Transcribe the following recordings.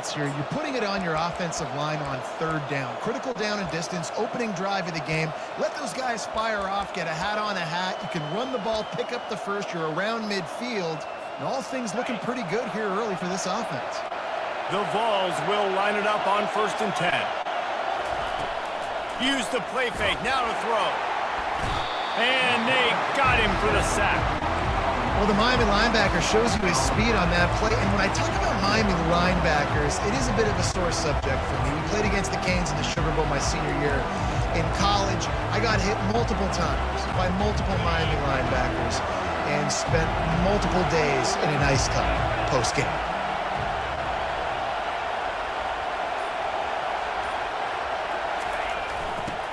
offense here. You're putting it on your offensive line on third down. Critical down and distance, opening drive of the game. Let those guys fire off, get a hat on a hat. You can run the ball, pick up the first. You're around midfield. And all things looking pretty good here early for this offense. The Vols will line it up on 1st and 10. Use the play fake, now to throw. And they got him for the sack. Well, the Miami linebacker shows you his speed on that play. And when I talk about Miami linebackers, it is a bit of a sore subject for me. We played against the Canes in the Sugar Bowl my senior year. In college, I got hit multiple times by multiple Miami linebackers and spent multiple days in an ice tub post-game.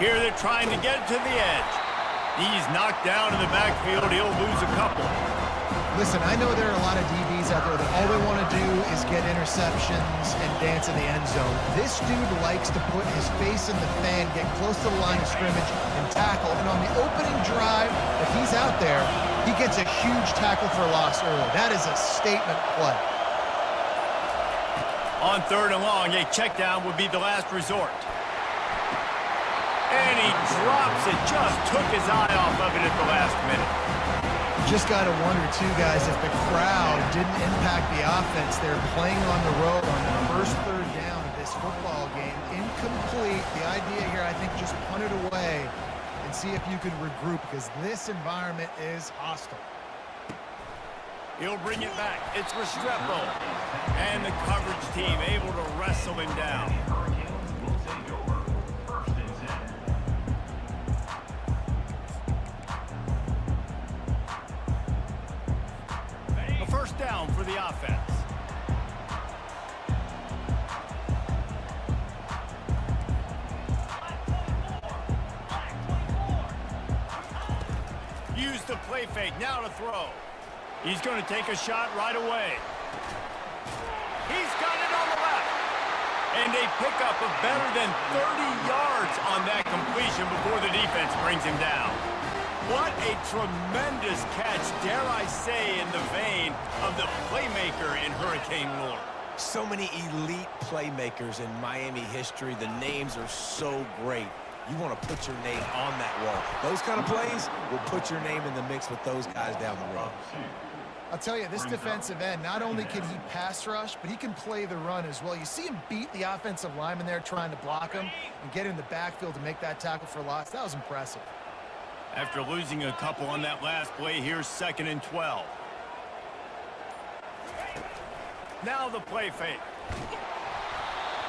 Here they're trying to get to the edge. He's knocked down in the backfield. He'll lose a couple. Listen, I know there are a lot of DBs out there that all they want to do is get interceptions and dance in the end zone. This dude likes to put his face in the fan, get close to the line of scrimmage, and tackle. And on the opening drive, if he's out there, he gets a huge tackle for loss early. That is a statement play. On 3rd and long, a check down would be the last resort. And he drops it, just took his eye off of it at the last minute. Just got to wonder, too, guys, if the crowd didn't impact the offense. They're playing on the road on the first 3rd down of this football game. Incomplete. The idea here, I think, just punt it away and see if you can regroup, because this environment is hostile. He'll bring it back. It's Restrepo. And the coverage team able to wrestle him down. First down for the offense. Use the play fake, now to throw. He's going to take a shot right away. He's got it on the left. And they pick up a better than 30 yards on that completion before the defense brings him down. What a tremendous catch, dare I say, in the vein of the playmaker in Hurricane lore. So many elite playmakers in Miami history. The names are so great. You want to put your name on that wall. Those kind of plays will put your name in the mix with those guys down the road. I'll tell you, this defensive end, not only can he pass rush, but he can play the run as well. You see him beat the offensive lineman there trying to block him and get in the backfield to make that tackle for loss. That was impressive. After losing a couple on that last play, here's 2nd and 12. Now the play fake.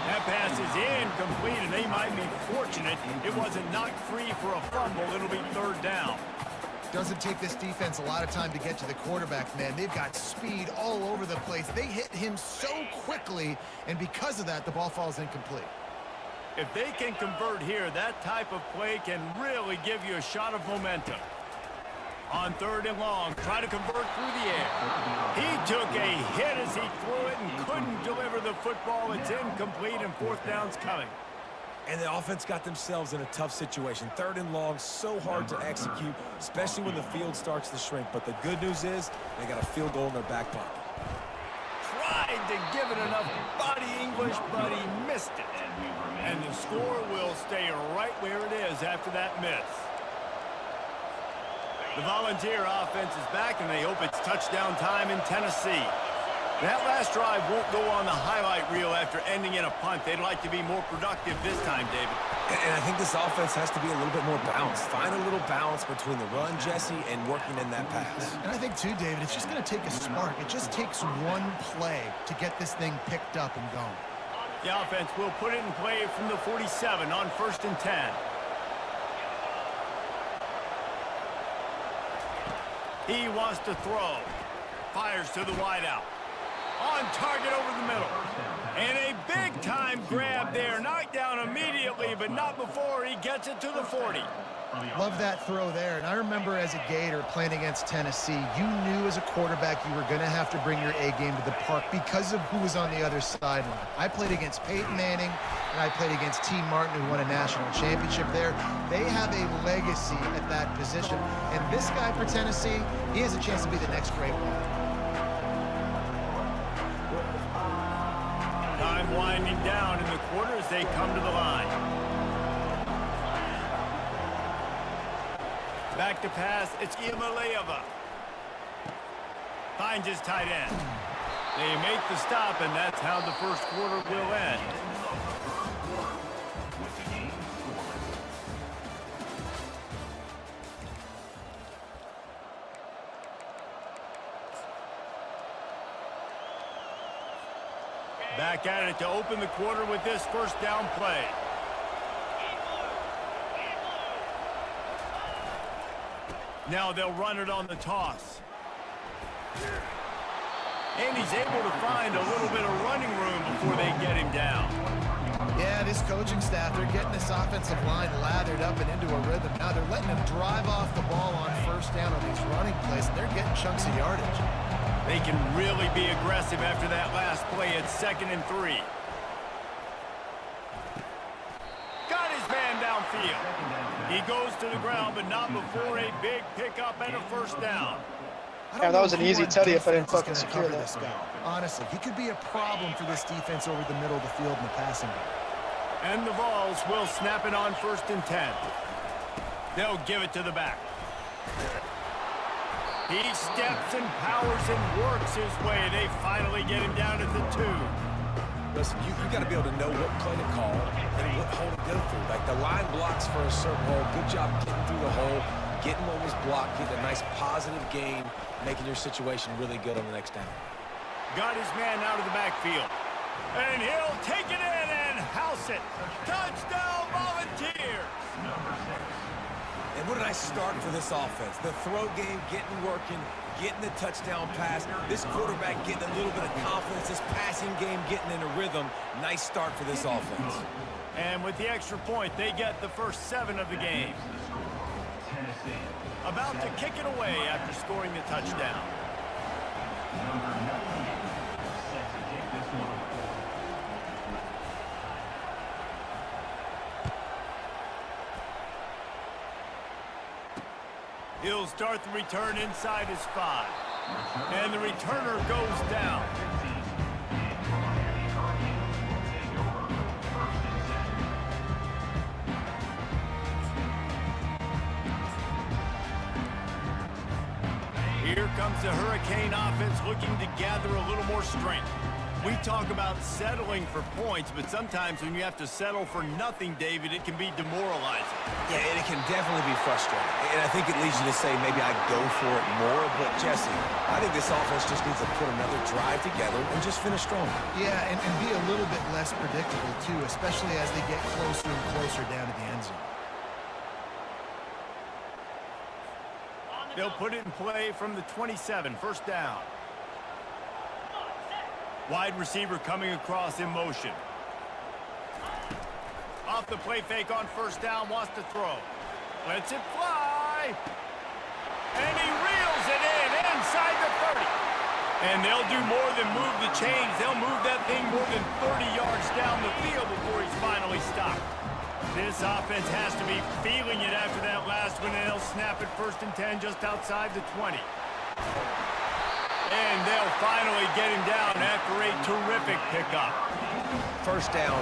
That pass is incomplete, and they might be fortunate it wasn't knocked free for a fumble. It'll be 3rd down. Doesn't take this defense a lot of time to get to the quarterback, man. They've got speed all over the place. They hit him so quickly, and because of that, the ball falls incomplete. If they can convert here, that type of play can really give you a shot of momentum. On 3rd and long, try to convert through the air. He took a hit as he threw it and couldn't deliver the football. It's incomplete, and 4th down's coming. And the offense got themselves in a tough situation. 3rd and long, so hard to execute, especially when the field starts to shrink. But the good news is they got a field goal in their back pocket. Tried to give it enough body English, but he missed it. And the score will stay right where it is after that miss. The Volunteer offense is back, and they hope it's touchdown time in Tennessee. That last drive won't go on the highlight reel after ending in a punt. They'd like to be more productive this time, David. And I think this offense has to be a little bit more balanced. Find a little balance between the run, Jesse, and working in that pass. And I think, too, David, it's just going to take a spark. It just takes one play to get this thing picked up and going. The offense will put it in play from the 47 on 1st and 10. He wants to throw. Fires to the wideout. On target over the middle. And a big-time grab there. Knocked down immediately, but not before he gets it to the 40. Love that throw there. And I remember as a Gator playing against Tennessee, you knew as a quarterback you were going to have to bring your A game to the park because of who was on the other sideline. I played against Peyton Manning, and I played against T. Martin, who won a national championship there. They have a legacy at that position. And this guy for Tennessee, he has a chance to be the next great one. Time Time winding down in the quarter as they come to the line. Back to pass, it's Imalayeva. Finds his tight end. They make the stop, and that's how the first quarter will end. Back at it to open the quarter with this first down play. Now they'll run it on the toss. And he's able to find a little bit of running room before they get him down. Yeah, this coaching staff, they're getting this offensive line lathered up and into a rhythm. Now they're letting him drive off the ball on first down on these running plays, and they're getting chunks of yardage. They can really be aggressive after that last play at 2nd and 3. Got his man downfield. He goes to the ground, but not before a big pickup and a first down. Yeah, that was an easy teddy if I didn't fucking secure that. This guy. Honestly, he could be a problem for this defense over the middle of the field in the passing game. And the Vols will snap it on 1st and 10. They'll give it to the back. He steps and powers and works his way. They finally get him down at the 2. Listen, you got to be able to know what play to call and what hole to go through. Like the line blocks for a certain hole. Good job getting through the hole, getting what was blocked, getting a nice positive gain, making your situation really good on the next down. Got his man out of the backfield. And he'll take it in and house it. Touchdown, Volunteers! And what a nice start for this offense. The throw game getting working, getting the touchdown pass. This quarterback getting a little bit of confidence. This passing game getting in a rhythm. Nice start for this offense. And with the extra point, they get the first 7 of the game. About to kick it away after scoring the touchdown. He'll start the return inside his 5. And the returner goes down. Here comes the Hurricane offense looking to gather a little more strength. We talk about settling for points, but sometimes when you have to settle for nothing, David, it can be demoralizing. Yeah, and it can definitely be frustrating. And I think it leads you to say maybe I go for it more. But, Jesse, I think this offense just needs to put another drive together and just finish strong. Yeah, and be a little bit less predictable, too, especially as they get closer and closer down to the end zone. They'll put it in play from the 27, first down. Wide receiver coming across in motion. Off the play fake on first down, wants to throw. Lets it fly. And he reels it in inside the 30. And they'll do more than move the chains. They'll move that thing more than 30 yards down the field before he's finally stopped. This offense has to be feeling it after that last one, and they'll snap it 1st and 10 just outside the 20. And they'll finally get him down after a terrific pickup. First down,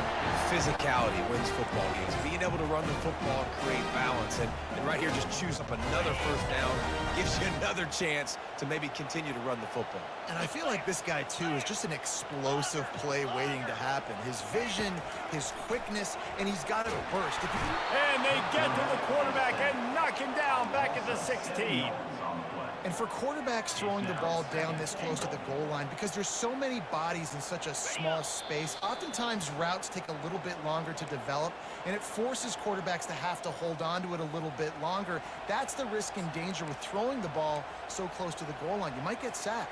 physicality wins football games. Being able to run the football and create balance. And right here, just choose up another first down. Gives you another chance to maybe continue to run the football. And I feel like this guy, too, is just an explosive play waiting to happen. His vision, his quickness, and he's got it burst. And they get to the quarterback and knock him down back at the 16. And for quarterbacks throwing the ball down this close to the goal line, because there's so many bodies in such a small space, oftentimes routes take a little bit longer to develop, and it forces quarterbacks to have to hold on to it a little bit longer. That's the risk and danger with throwing the ball so close to the goal line. You might get sacked.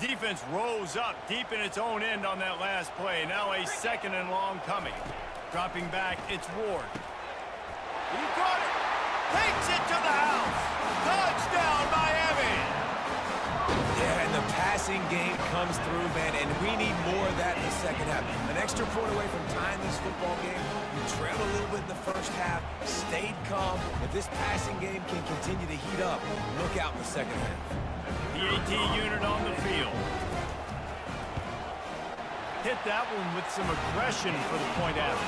Defense rose up deep in its own end on that last play. Now a 2nd and long coming. Dropping back, it's Ward. He got it. Takes it to the house. Touchdown, Miami! Yeah, and the passing game comes through, man, and we need more of that in the second half. An extra point away from tying this football game. You trailed a little bit in the first half, stayed calm. If this passing game can continue to heat up, look out in the second half. The AT unit on the field. hit that one with some aggression for the point after.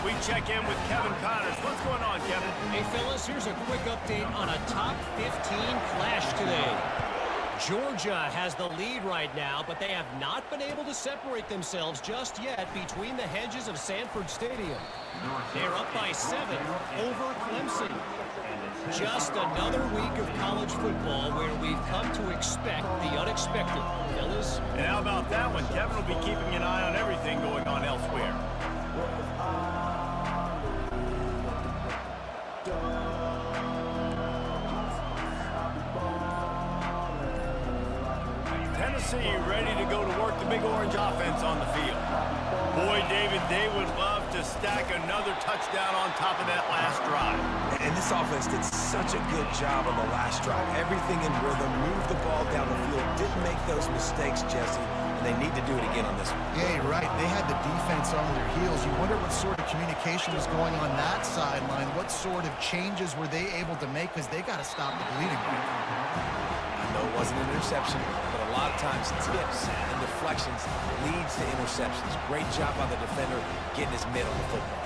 We check in with Kevin Connors. What's going on, Kevin? Hey, fellas, here's a quick update on a top 15 clash today. Georgia has the lead right now, but they have not been able to separate themselves just yet between the hedges of Sanford Stadium. They're up by 7 over Clemson. Just another week of college football where we've come to expect the unexpected, fellas. And how about that one? Kevin will be keeping an eye on everything going on elsewhere. Tennessee ready to go to work the Big Orange offense on the field. Boy, David, they would love to stack another touchdown on top of that last drive. And this offense did such a good job on the last drive. Everything in rhythm, moved the ball down the field, didn't make those mistakes, Jesse, and they need to do it again on this one. Yeah, you're right. They had the defense on their heels. You wonder what sort of communication was going on that sideline. What sort of changes were they able to make, because they got to stop the bleeding. I know it wasn't an interception, but a lot of times tips and deflections leads to interceptions. Great job by the defender getting his mitt on the football.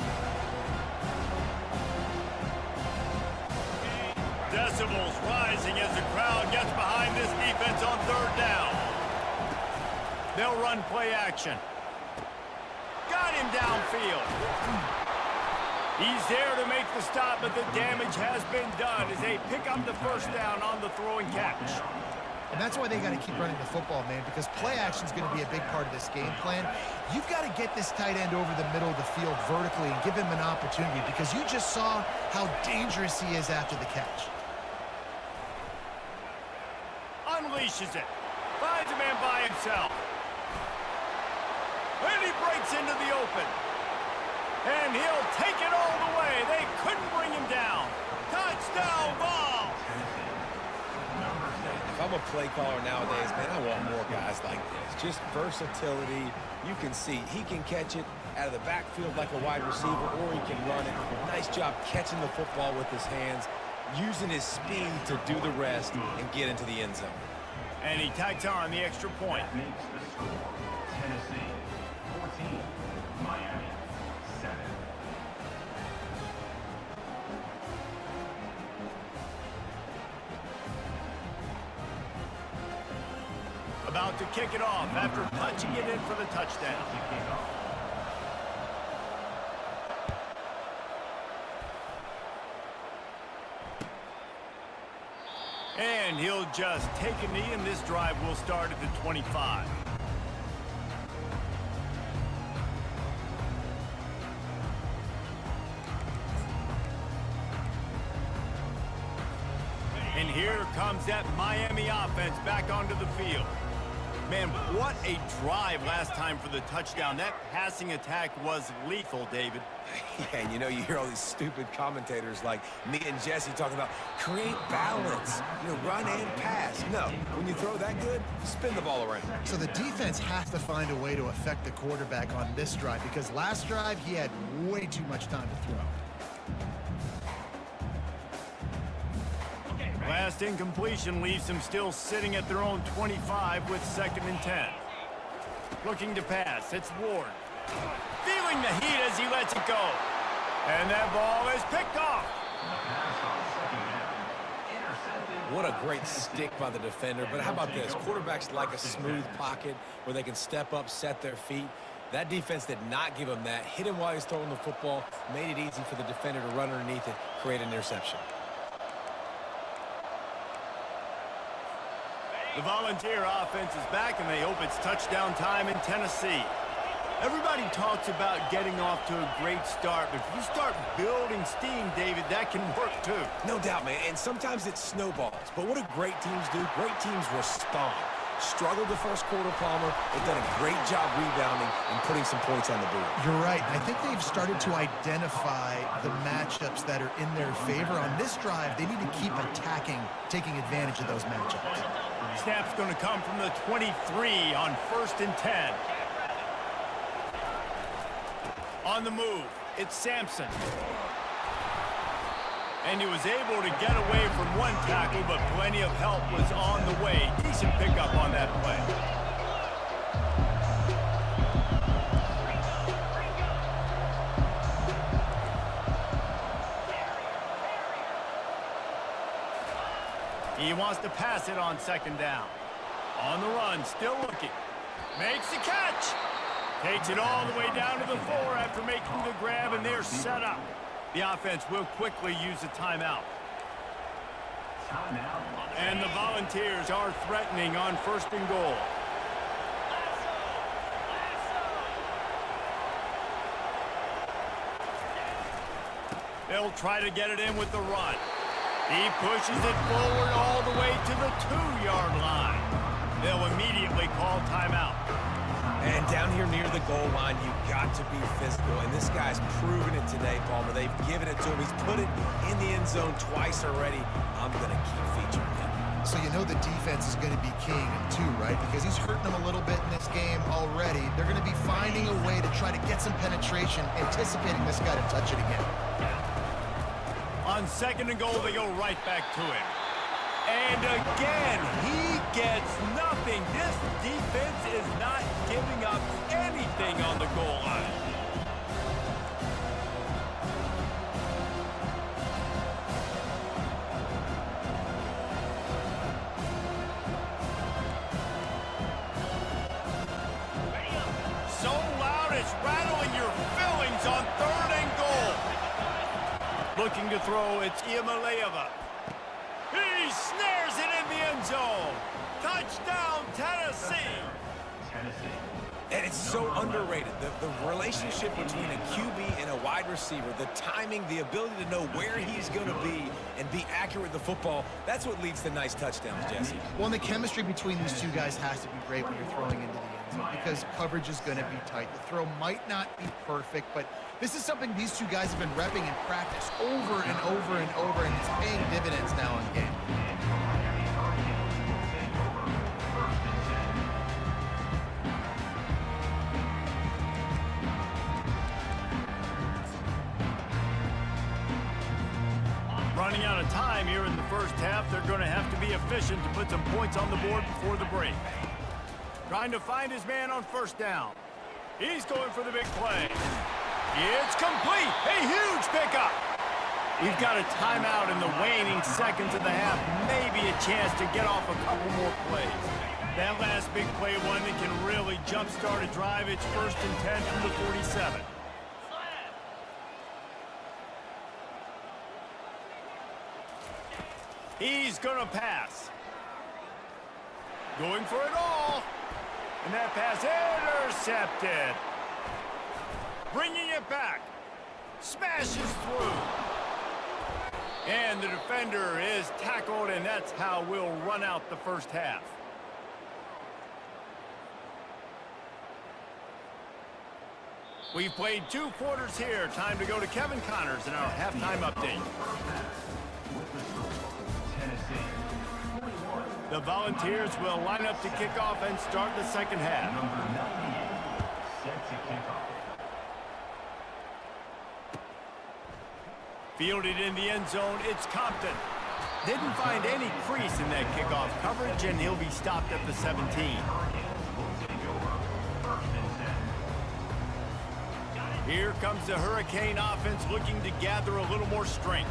Decibels rising as the crowd gets behind this defense on third down. They'll run play action. Got him downfield. He's there to make the stop, but the damage has been done as they pick up the first down on the throw and catch. And that's why they got to keep running the football, man, because play action is going to be a big part of this game plan. You've got to get this tight end over the middle of the field vertically and give him an opportunity, because you just saw how dangerous he is after the catch. Unleashes it. Finds a man by himself. And he breaks into the open. And he'll take it all the way. They couldn't bring him down. Touchdown ball. If I'm a play caller nowadays, man, I want more guys like this. Just versatility. You can see he can catch it out of the backfield like a wide receiver, or he can run it. Nice job catching the football with his hands, using his speed to do the rest and get into the end zone. And he tags on the extra point. Tennessee 14, Miami 7. About to kick it off after punching it in for the touchdown. And he'll just take a knee, and this drive will start at the 25. And here comes that Miami offense back onto the field. Man, what a drive last time for the touchdown. That passing attack was lethal, David. Yeah, and you know, you hear all these stupid commentators like me and Jesse talking about create balance, run and pass. No, when you throw that good, spin the ball around. So the defense has to find a way to affect the quarterback on this drive, because last drive he had way too much time to throw. Last incompletion leaves them still sitting at their own 25 with 2nd and 10. Looking to pass, it's Ward. Feeling the heat as he lets it go. And that ball is picked off. What a great stick by the defender. But how about this? Quarterbacks like a smooth pocket where they can step up, set their feet. That defense did not give him that. Hit him while he's throwing the football. Made it easy for the defender to run underneath it, create an interception. The Volunteer offense is back, and they hope it's touchdown time in Tennessee. Everybody talks about getting off to a great start, but if you start building steam, David, that can work too. No doubt, man, and sometimes it snowballs. But what do great teams do? Great teams respond. Struggled the first quarter, Palmer. They've done a great job rebounding and putting some points on the board. You're right. I think they've started to identify the matchups that are in their favor. On this drive, they need to keep attacking, taking advantage of those matchups. Snap's going to come from the 23 on 1st and 10. On the move, it's Sampson. And he was able to get away from one tackle, but plenty of help was on the way. Decent pickup on that play. He wants to pass it on second down. On the run, still looking. Makes the catch. Takes it all the way down to the 4 after making the grab, and they're set up. The offense will quickly use a timeout. And the Volunteers are threatening on 1st and goal. They'll try to get it in with the run. He pushes it forward all the way to the 2-yard line. They'll immediately call timeout. And down here near the goal line, you've got to be physical. And this guy's proven it today, Palmer. They've given it to him. He's put it in the end zone twice already. I'm going to keep featuring him. So you know the defense is going to be king too, right? Because he's hurting them a little bit in this game already. They're going to be finding a way to try to get some penetration, anticipating this guy to touch it again. On 2nd and goal, they go right back to him. And again, he gets nothing. This defense is not giving up anything on the goal line. So loud, it's rattling your fillings on 3rd and goal. Looking to throw, it's Iamaleava. He snares it in the end zone. Touchdown, Tennessee. And it's so underrated. The relationship between a QB and a wide receiver, the timing, the ability to know where he's going to be and be accurate with the football, that's what leads to nice touchdowns, Jesse. Well, and the chemistry between these two guys has to be great when you're throwing into the end zone because coverage is going to be tight. The throw might not be perfect, but this is something these two guys have been repping in practice over and over and over, and it's paying dividends now in game. Running out of time here in the first half, they're going to have to be efficient to put some points on the board before the break. Trying to find his man on 1st down. He's going for the big play. It's complete. A huge pickup. We've got a timeout in the waning seconds of the half. Maybe a chance to get off a couple more plays. That last big play, one that can really jumpstart a drive. It's 1st and 10 from the 47. He's going to pass. Going for it all. And that pass intercepted. Bringing it back. Smashes through. And the defender is tackled, and that's how we'll run out the first half. We've played 2 quarters here. Time to go to Kevin Connors in our halftime update. The Volunteers will line up to kick off and start the second half. Set to kick off. Fielded in the end zone, it's Compton. Didn't find any crease in that kickoff coverage, and he'll be stopped at the 17. Here comes the Hurricane offense looking to gather a little more strength.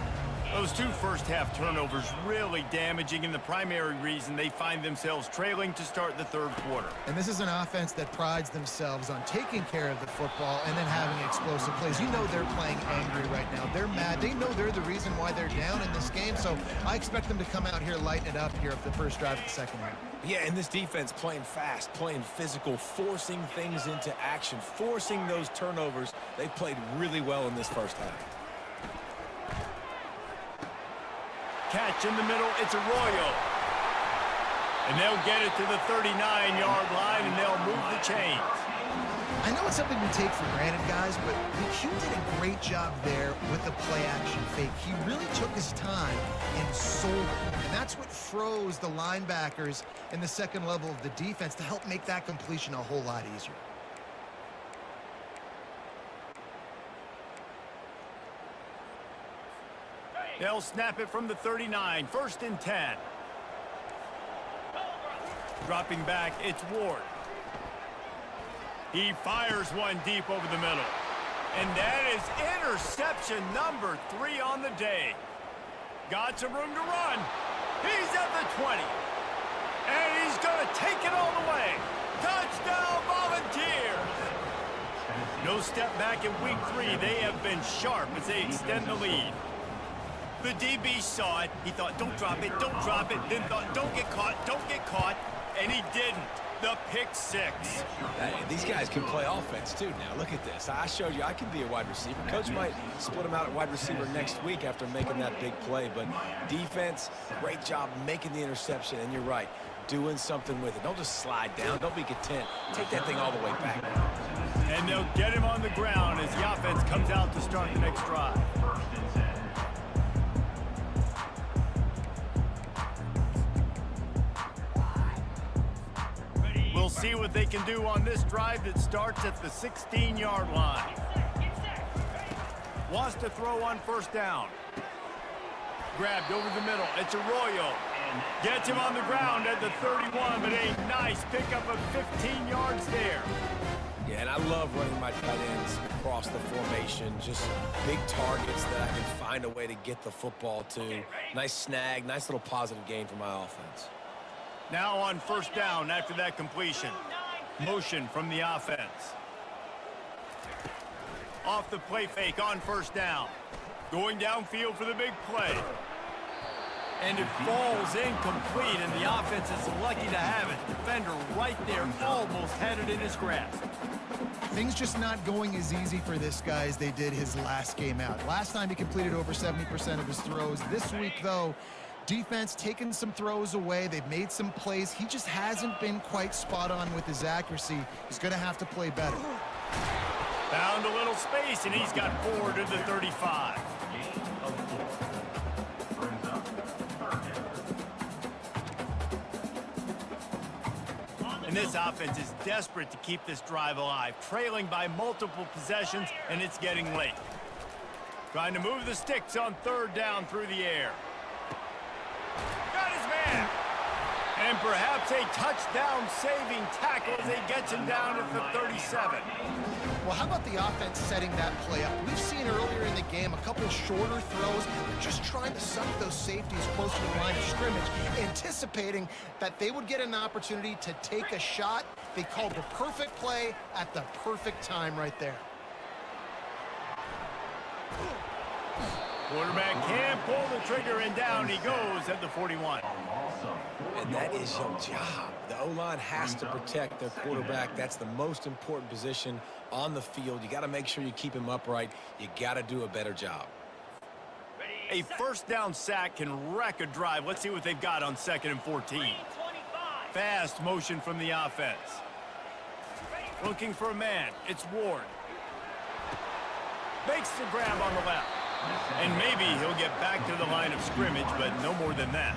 Those 2 first-half turnovers really damaging, and the primary reason they find themselves trailing to start the 3rd quarter. And this is an offense that prides themselves on taking care of the football and then having explosive plays. You know they're playing angry right now. They're mad. They know they're the reason why they're down in this game, so I expect them to come out here, lighten it up here for the first drive of the second half. Yeah, and this defense playing fast, playing physical, forcing things into action, forcing those turnovers. They played really well in this first half. Catch in the middle, it's Arroyo. And they'll get it to the 39-yard line, and they'll move the chains. I know it's something we take for granted, guys, but Q did a great job there with the play-action fake. He really took his time and sold it. And that's what froze the linebackers in the second level of the defense to help make that completion a whole lot easier. They'll snap it from the 39, 1st and 10. Dropping back, it's Ward. He fires one deep over the middle. And that is interception number 3 on the day. Got some room to run. He's at the 20. And he's going to take it all the way. Touchdown, Volunteers! No step back in week 3. They have been sharp as they extend the lead. The DB saw it. He thought, don't drop it, don't drop it. Then thought, don't get caught, don't get caught. And he didn't. The pick 6. These guys can play offense, too. Now, look at this. I showed you I can be a wide receiver. Coach might split him out at wide receiver next week after making that big play. But defense, great job making the interception. And you're right, doing something with it. Don't just slide down. Don't be content. Take that thing all the way back. And they'll get him on the ground as the offense comes out to start the next drive. We'll see what they can do on this drive that starts at the 16-yard line. Wants to throw on first down. Grabbed over the middle. It's Arroyo. Gets him on the ground at the 31, but a nice pickup of 15 yards there. Yeah, and I love running my tight ends across the formation. Just big targets that I can find a way to get the football to. Nice snag, nice little positive gain for my offense. Now on first down after that completion. Motion from the offense. Off the play fake on first down. Going downfield for the big play. And it falls incomplete, and the offense is lucky to have it. Defender right there, almost had it in his grasp. Things just not going as easy for this guy as they did his last game out. Last time he completed over 70% of his throws. This week, though, defense taking some throws away. They've made some plays. He just hasn't been quite spot on with his accuracy. He's going to have to play better. Found a little space, and he's got 4 to the 35. And this offense is desperate to keep this drive alive, trailing by multiple possessions, and it's getting late. Trying to move the sticks on third down through the air. Got his man. And perhaps a touchdown-saving tackle as he gets him down at the 37. Well, how about the offense setting that play up? We've seen earlier in the game a couple shorter throws. They're just trying to suck those safeties closer to the line of scrimmage, anticipating that they would get an opportunity to take a shot. They called the perfect play at the perfect time right there. Quarterback can't pull the trigger, and down he goes at the 41. And that is your job. The O-line has to protect their quarterback. That's the most important position on the field. You got to make sure you keep him upright. You got to do a better job. A first down sack can wreck a drive. Let's see what they've got on 2nd and 14. Fast motion from the offense. Looking for a man. It's Ward. Makes the grab on the left. And maybe he'll get back to the line of scrimmage, but no more than that.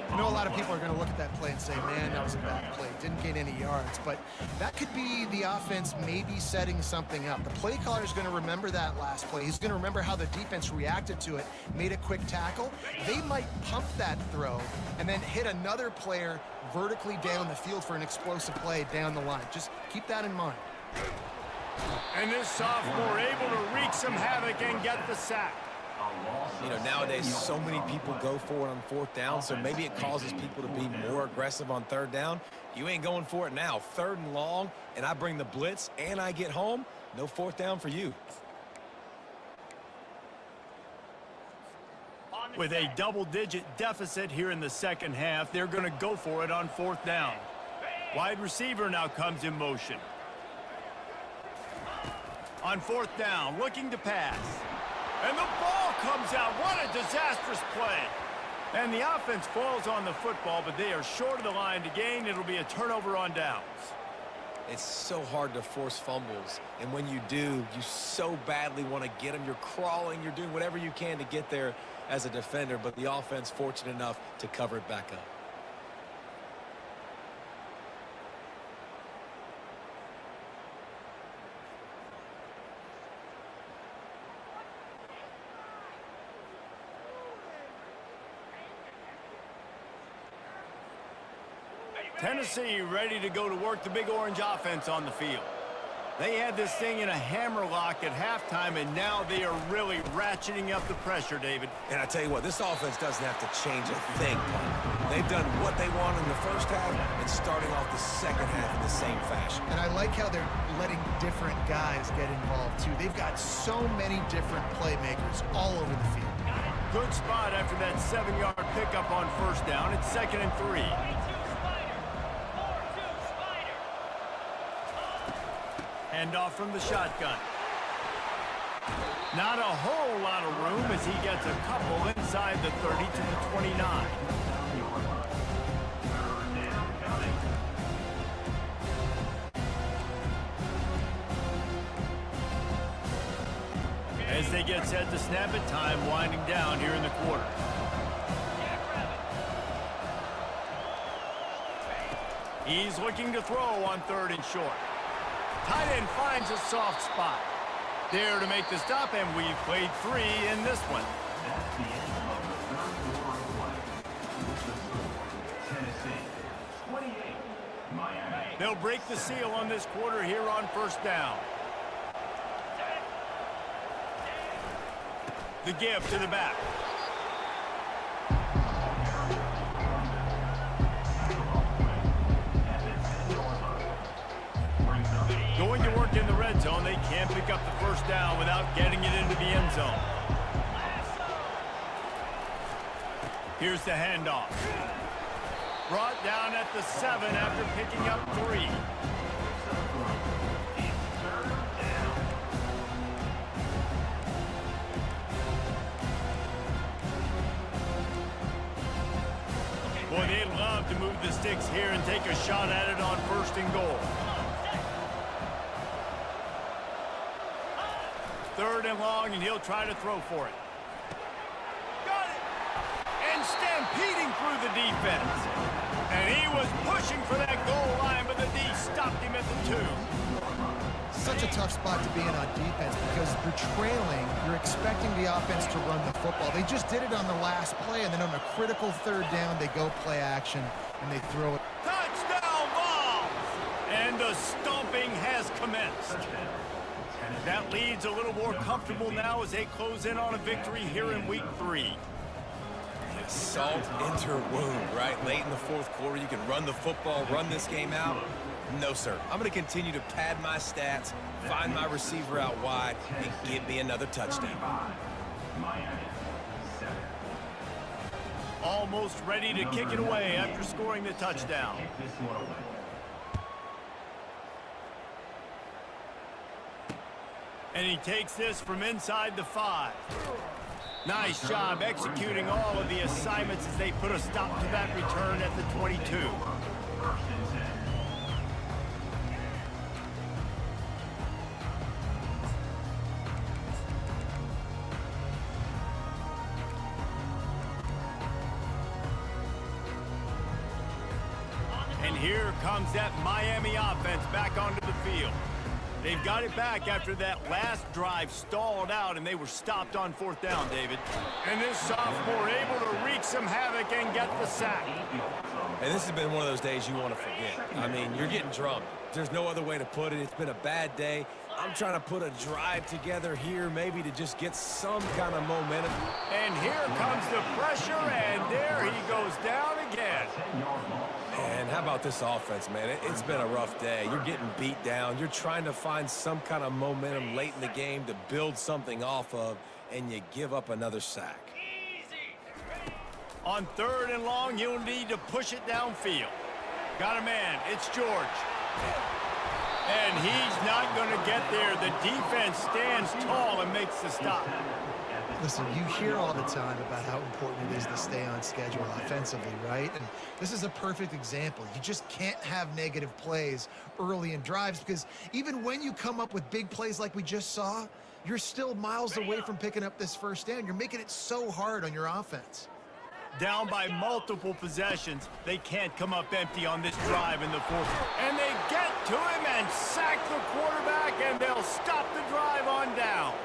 I know a lot of people are going to look at that play and say, man, that was a bad play. Didn't gain any yards. But that could be the offense maybe setting something up. The play caller is going to remember that last play. He's going to remember how the defense reacted to it, made a quick tackle. They might pump that throw and then hit another player vertically down the field for an explosive play down the line. Just keep that in mind. And this sophomore able to wreak some havoc and get the sack. You know, nowadays so many people go for it on 4th down, so maybe it causes people to be more aggressive on 3rd down. You ain't going for it now. 3rd and long, and I bring the blitz and I get home. No 4th down for you. With a double-digit deficit here in the second half, they're going to go for it on 4th down. Wide receiver now comes in motion. On 4th down, looking to pass. And the ball comes out. What a disastrous play. And the offense falls on the football, but they are short of the line to gain. It'll be a turnover on downs. It's so hard to force fumbles, and when you do, you so badly want to get them. You're crawling, you're doing whatever you can to get there as a defender, but the offense fortunate enough to cover it back up. Tennessee ready to go to work the Big Orange offense on the field. They had this thing in a hammerlock at halftime, and now they are really ratcheting up the pressure, David. And I tell you what, this offense doesn't have to change a thing. They've done what they want in the first half and starting off the second half in the same fashion. And I like how they're letting different guys get involved, too. They've got so many different playmakers all over the field. Good spot after that 7-yard pickup on first down. It's 2nd and 3. Hand off from the shotgun. Not a whole lot of room as he gets a couple inside the 30 to the 29. As they get set to snap it, time winding down here in the quarter. He's looking to throw on 3rd and short. Tight end finds a soft spot. There to make the stop, and we've played 3 in this one. That's the end of the third quarter of play. With the score, Tennessee 28, Miami. They'll break the seal on this quarter here on first down. The give to the back. Going to work in the red zone, they can't pick up the first down without getting it into the end zone. Here's the handoff. Brought down at the 7 after picking up 3. Boy, they'd love to move the sticks here and take a shot at it on 1st and goal. 3rd and long, and he'll try to throw for it. Got it! And stampeding through the defense. And he was pushing for that goal line, but the D stopped him at the 2. Such a tough spot to be in on defense because you're trailing, you're expecting the offense to run the football. They just did it on the last play, and then on a critical 3rd down, they go play action, and they throw it. Touchdown ball! And the stomping has commenced. That lead's a little more comfortable now as they close in on a victory here in week 3. Salt into her wound, right? Late in the 4th quarter, you can run the football, run this game out. No, sir. I'm going to continue to pad my stats, find my receiver out wide, and give me another touchdown. Miami 7. Almost ready to kick it away after scoring the touchdown. Kick this one away. And he takes this from inside the 5. Nice job executing all of the assignments as they put a stop to that return at the 22. 1st and 10. And here comes that Miami offense back onto the field. They've got it back after that last drive stalled out, and they were stopped on 4th down, David. And this sophomore able to wreak some havoc and get the sack. And this has been one of those days you want to forget. I mean, you're getting drunk. There's no other way to put it. It's been a bad day. I'm trying to put a drive together here maybe to just get some kind of momentum. And here comes the pressure, and there he goes down again. And how about this offense, man? It's been a rough day. You're getting beat down. You're trying to find some kind of momentum late in the game to build something off of, and you give up another sack. On 3rd and long, you'll need to push it downfield. Got a man. It's George. And he's not going to get there. The defense stands tall and makes the stop. Listen, you hear all the time about how important it is to stay on schedule offensively, right? And this is a perfect example. You just can't have negative plays early in drives because even when you come up with big plays like we just saw, you're still miles away from picking up this first down. You're making it so hard on your offense. Down by multiple possessions, they can't come up empty on this drive in the 4th. And they get to him and sack the quarterback, and they'll stop the drive on downs.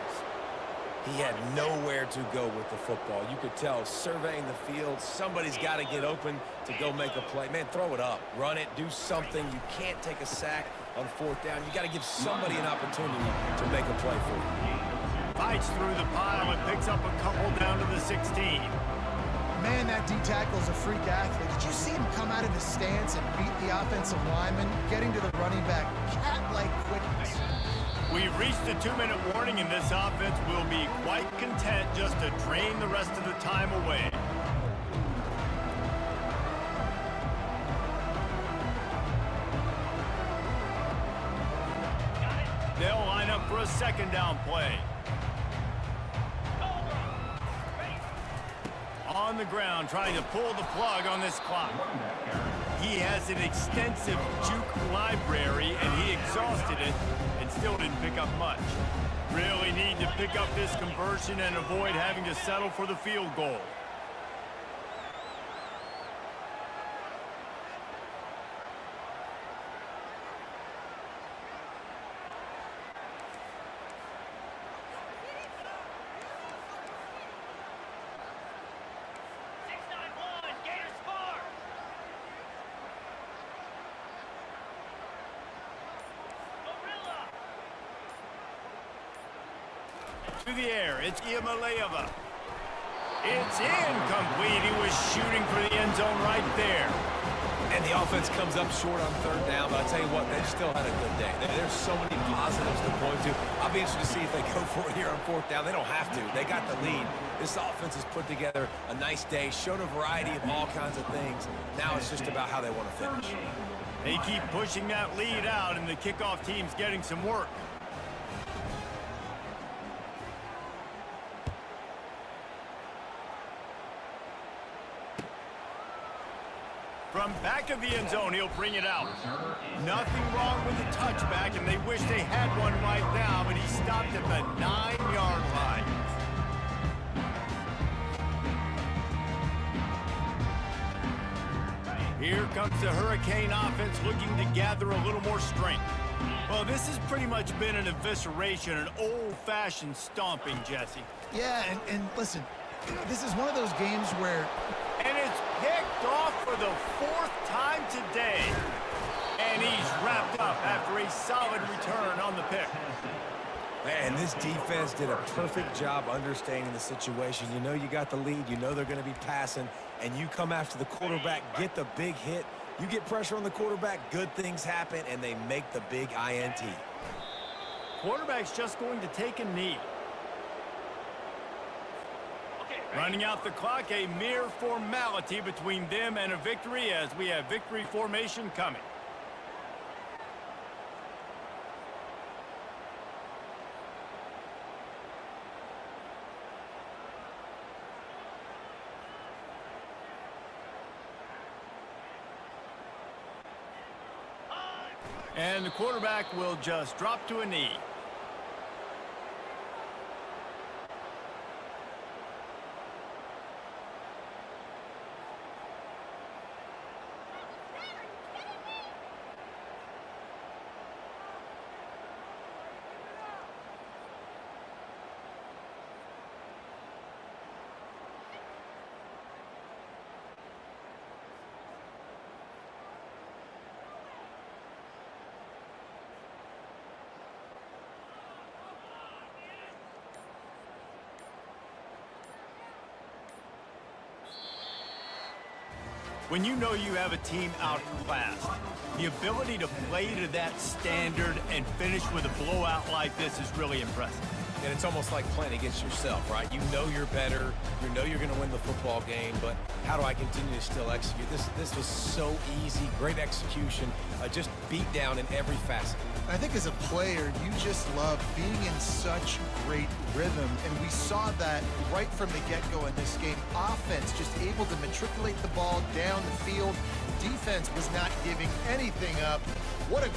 He had nowhere to go with the football. You could tell, surveying the field, somebody's got to get open to go make a play. Man, throw it up, run it, do something. You can't take a sack on fourth down. You got to give somebody an opportunity to make a play for you. Fights through the pile and picks up a couple down to the 16. Man, that D-tackle is a freak athlete. Did you see him come out of his stance and beat the offensive lineman, getting to the running back, cat-like quickness? We've reached a 2-minute warning, and this offense will be quite content just to drain the rest of the time away. They'll line up for a second down play. On the ground, trying to pull the plug on this clock. He has an extensive juke library, and he exhausted it and still didn't pick up much. Really need to pick up this conversion and avoid having to settle for the field goal. To the air, it's Iamaleava. It's incomplete. He was shooting for the end zone right there. And the offense comes up short on third down, but I tell you what, they still had a good day. There's so many positives to point to. I'll be interested to see if they go for it here on fourth down. They don't have to. They got the lead. This offense has put together a nice day, showed a variety of all kinds of things. Now it's just about how they want to finish. They keep pushing that lead out, and the kickoff team's getting some work. From back of the end zone, he'll bring it out. Nothing wrong with the touchback, and they wish they had one right now, but he stopped at the 9-yard line. Here comes the Hurricane offense looking to gather a little more strength. Well, this has pretty much been an evisceration, an old-fashioned stomping, Jesse. Yeah, and listen, this is one of those games where... And it's picked off for the 4th time today. And he's wrapped up after a solid return on the pick. Man, this defense did a perfect job understanding the situation. You know you got the lead. You know they're going to be passing. And you come after the quarterback, get the big hit. You get pressure on the quarterback, good things happen, and they make the big INT. Quarterback's just going to take a knee. Running out the clock, a mere formality between them and a victory as we have victory formation coming. And the quarterback will just drop to a knee. When you know you have a team outclassed, the ability to play to that standard and finish with a blowout like this is really impressive. And it's almost like playing against yourself, right? You know you're better. You know you're going to win the football game, but how do I continue to still execute? This was so easy, great execution, just beat down in every facet. I think as a player, you just love being in such great rhythm, and we saw that right from the get-go in this game. Offense just able to matriculate the ball down the field. Defense was not giving anything up. What a